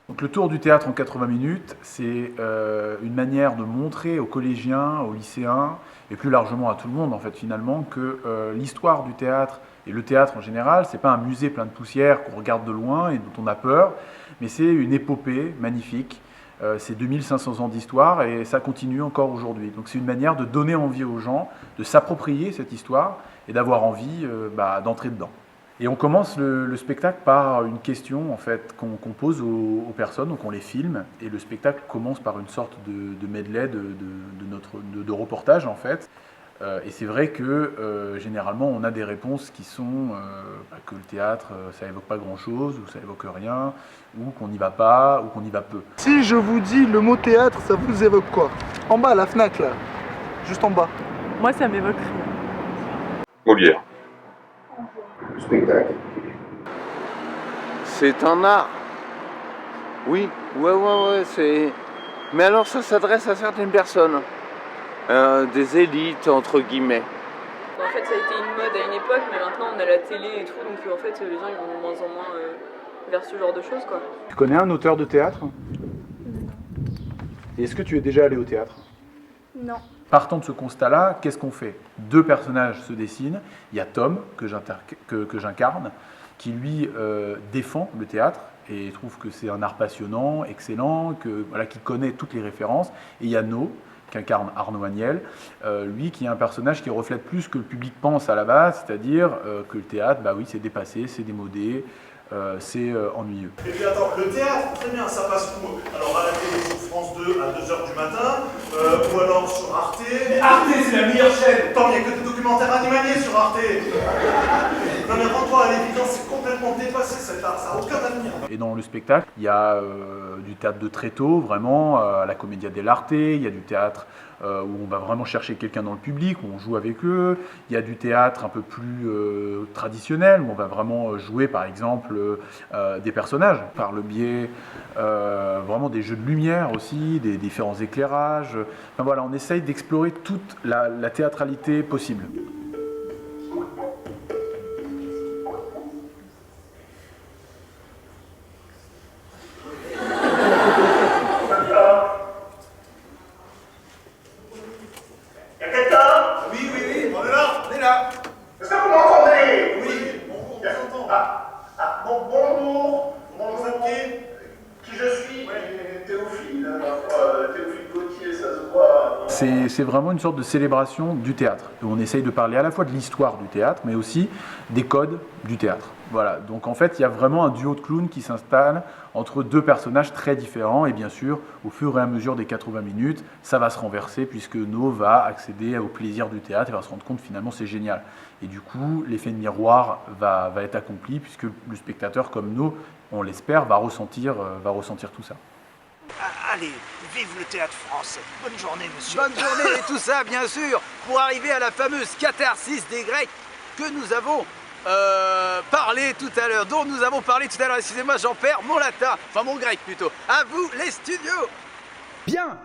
Donc le tour du théâtre en 80 minutes, c'est une manière de montrer aux collégiens, aux lycéens, et plus largement à tout le monde en fait finalement, que l'histoire du théâtre et le théâtre en général, c'est pas un musée plein de poussière qu'on regarde de loin et dont on a peur, mais c'est une épopée magnifique. C'est 2500 ans d'histoire et ça continue encore aujourd'hui. Donc c'est une manière de donner envie aux gens de s'approprier cette histoire et d'avoir envie d'entrer dedans. Et on commence le spectacle par une question en fait, qu'on pose aux personnes, donc on les filme, et le spectacle commence par une sorte de medley de reportage en fait. Et c'est vrai que généralement on a des réponses qui sont que le théâtre ça évoque pas grand chose, ou ça évoque rien, ou qu'on n'y va pas, ou qu'on y va peu. Si je vous dis le mot théâtre, ça vous évoque quoi? En bas, la Fnac là, juste en bas. Moi ça m'évoque rien. Molière. Spectacle. C'est un art. Oui, ouais, c'est... Mais alors ça s'adresse à certaines personnes. Des élites, entre guillemets. En fait ça a été une mode à une époque, mais maintenant on a la télé et tout, donc en fait les gens ils vont de moins en moins vers ce genre de choses quoi. Tu connais un auteur de théâtre? Et est-ce que tu es déjà allé au théâtre? Non. Partant de ce constat-là, qu'est-ce qu'on fait? Deux personnages se dessinent. Il y a Tom, que j'incarne, qui lui défend le théâtre et trouve que c'est un art passionnant, excellent, qui connaît toutes les références. Et il y a No, qu'incarne Arnaud Agnel, lui qui est un personnage qui reflète plus ce que le public pense à la base, c'est-à-dire que le théâtre, c'est dépassé, c'est démodé, c'est ennuyeux. Et puis attends, le théâtre, très bien, ça passe où? Alors à la télé sur France 2 à 2h du matin, ou alors sur Arte. Mais Arte, c'est la meilleure chaîne! Tant il n'y a que des documentaires animaliers sur Arte! Non mais rends-toi à l'évidence, c'est complètement dépassé cet art, ça n'a aucun avenir. Et dans le spectacle, il y a du théâtre de tréteau, vraiment, à la Commedia dell'Arte, il y a du théâtre où on va vraiment chercher quelqu'un dans le public, où on joue avec eux, il y a du théâtre un peu plus traditionnel, où on va vraiment jouer par exemple des personnages, par le biais vraiment des jeux de lumière aussi, des différents éclairages. Enfin, voilà, on essaye d'explorer toute la théâtralité possible. Est-ce que vous m'entendez? Oui, on vous entend. Bonjour, qui je suis? Théophile, Théophile Gautier, ça se voit. C'est vraiment une sorte de célébration du théâtre, où on essaye de parler à la fois de l'histoire du théâtre, mais aussi des codes du théâtre. Voilà, donc en fait, il y a vraiment un duo de clowns qui s'installe entre deux personnages très différents, et bien sûr, au fur et à mesure des 80 minutes, ça va se renverser, puisque No va accéder au plaisir du théâtre, et va se rendre compte finalement c'est génial. Et du coup, l'effet de miroir va être accompli, puisque le spectateur, comme No, on l'espère, va ressentir tout ça. Allez, vive le théâtre français. Bonne journée, monsieur. Bonne journée et tout ça, bien sûr, pour arriver à la fameuse catharsis des Grecs que nous avons parlé tout à l'heure, dont nous avons parlé tout à l'heure. Excusez-moi, j'en perds mon latin, enfin mon grec plutôt. À vous, les studios. Bien.